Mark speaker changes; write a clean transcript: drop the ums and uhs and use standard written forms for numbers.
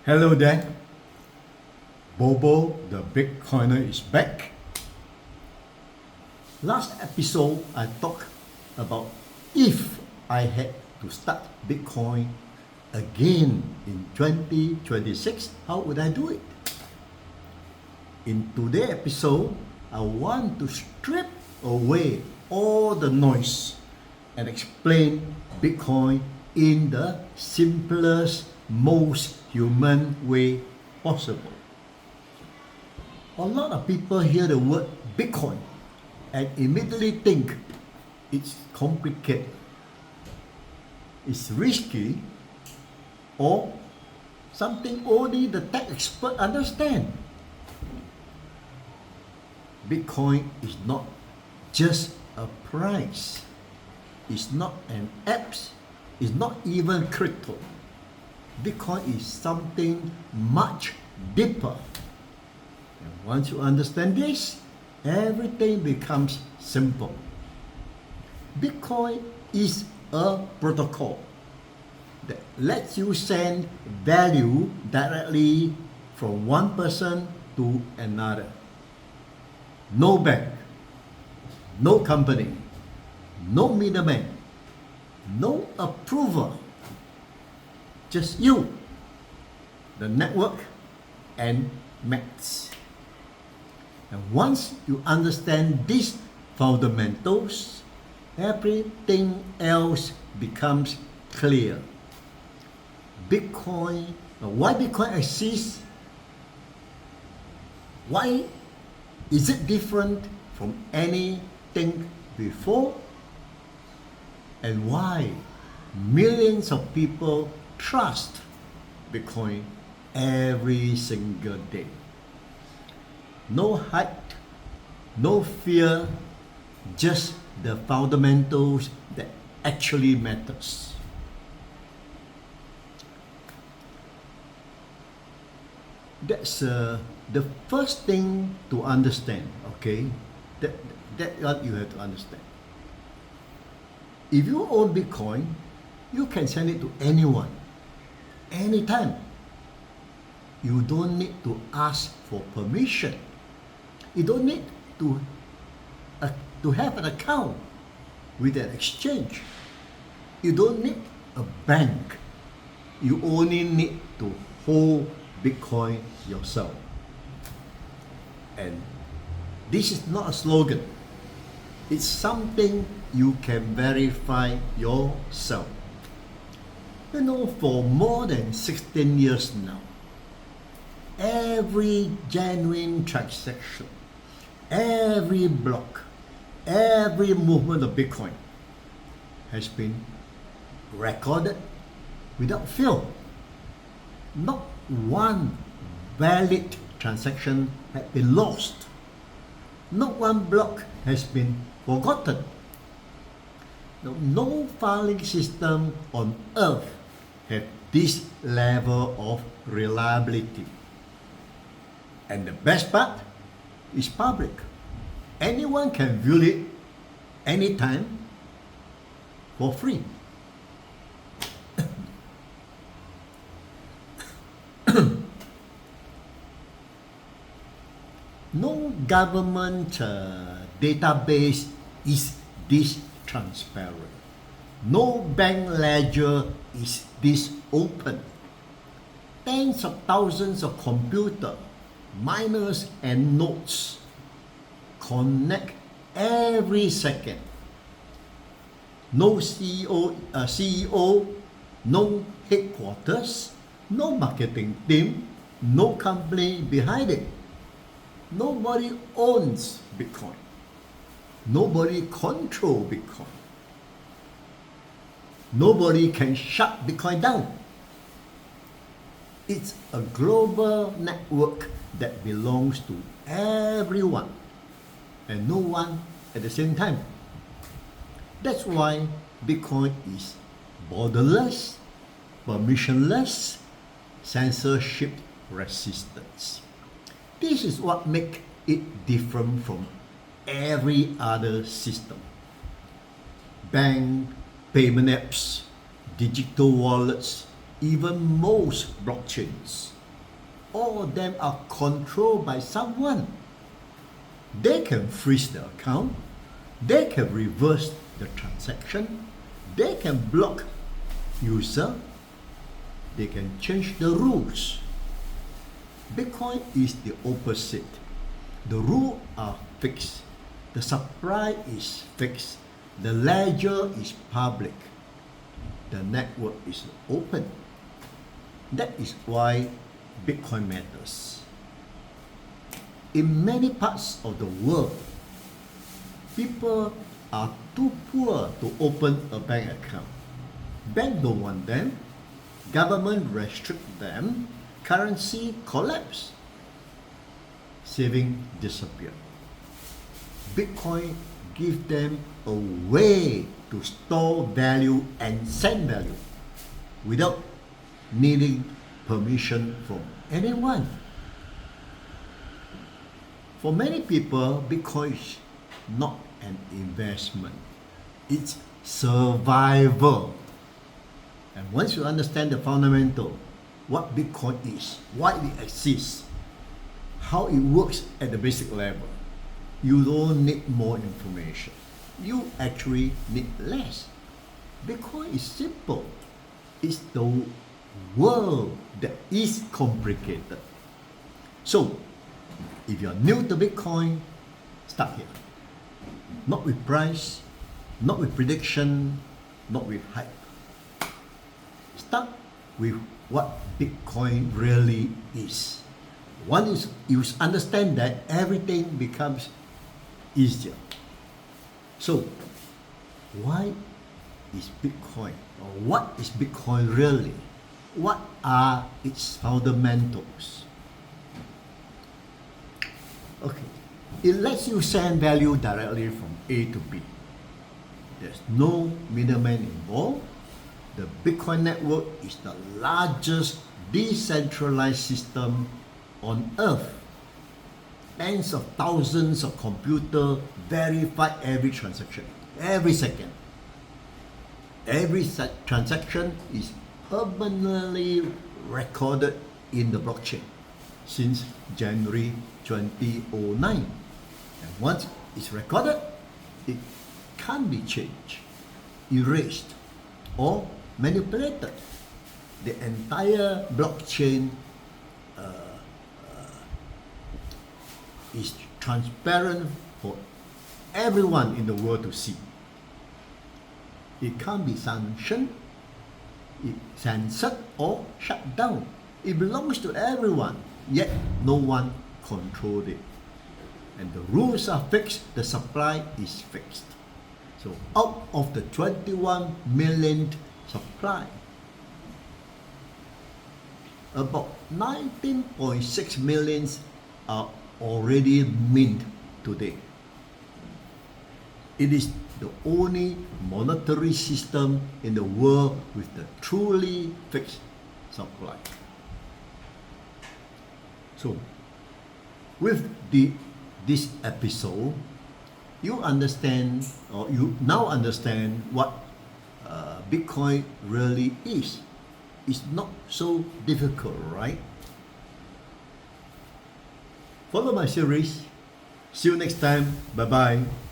Speaker 1: Hello there, BoBo the Bitcoiner is back. Last episode I talked about if I had to start Bitcoin again in 2026, how would I do it? In today's episode, I want to strip away all the noise and explain Bitcoin in the simplest, most human way possible. A lot of people hear the word Bitcoin and immediately think it's complicated, it's risky, or something only the tech expert understand. Bitcoin is not just a price, it's not an app, it's not even crypto. Bitcoin is something much deeper. And once you understand this, everything becomes simple. Bitcoin is a protocol that lets you send value directly from one person to another. No bank, no company, no middleman, no approval. Just you, the network, and maths. And once you understand these fundamentals, everything else becomes clear. Why Bitcoin exists? Why is it different from anything before? And why millions of people trust Bitcoin every single day? No hype, no fear, just the fundamentals that actually matters. That's the first thing to understand, okay? That's what you have to understand. If you own Bitcoin, you can send it to anyone, anytime. You don't need to ask for permission. You don't need to have an account with an exchange. You don't need a bank. You only need to hold Bitcoin yourself. And this is not a slogan. It's something you can verify yourself. You know, for more than 16 years now, every genuine transaction, every block, every movement of Bitcoin has been recorded without fail. Not one valid transaction has been lost. Not one block has been forgotten. No filing system on earth has this level of reliability. And the best part is public. Anyone can view it anytime for free. No government database is this transparent. No bank ledger is this open. Tens of thousands of computers, miners and nodes connect every second. No CEO, no headquarters, no marketing team, no company behind it. Nobody owns Bitcoin. Nobody controls Bitcoin. Nobody can shut Bitcoin down. It's a global network that belongs to everyone and no one at the same time. That's why Bitcoin is borderless, permissionless, censorship resistance. This is what makes it different from every other system. Bank, payment apps, digital wallets, even most blockchains, all of them are controlled by someone. They can freeze the account, they can reverse the transaction, they can block user, they can change the rules. Bitcoin is the opposite. The rules are fixed, the supply is fixed, the ledger is public, the network is open. That is why Bitcoin matters. In many parts of the world, people are too poor to open a bank account. Bank don't want them, government restrict them, currency collapse, saving disappear. Bitcoin give them a way to store value and send value without needing permission from anyone. For many people, Bitcoin is not an investment, it's survival. And once you understand the fundamental, what Bitcoin is, why it exists, how it works at the basic level, you don't need more information. You actually need less. Bitcoin is simple. It's the world that is complicated. So, if you're new to Bitcoin, start here. Not with price, not with prediction, not with hype. Start with what Bitcoin really is. One is you understand that everything becomes easier. So, why is Bitcoin, or what is Bitcoin really? What are its fundamentals? Okay, it lets you send value directly from A to B. There's no middleman involved. The Bitcoin network is the largest decentralized system on earth. Tens of thousands of computers verify every transaction, every second. Every transaction is permanently recorded in the blockchain since January 2009. And once it's recorded, it can't be changed, erased, or manipulated. The entire blockchain is transparent for everyone in the world to see. It can't be sanctioned, censored, or shut down. It belongs to everyone, yet no one controls it. And the rules are fixed, the supply is fixed. So out of the 21 million supply, about 19.6 million are already mint today. It is the only monetary system in the world with the truly fixed supply. So, with this episode, you understand, or you now understand what Bitcoin really is. It's not so difficult, right? Follow my series. See you next time. Bye-bye.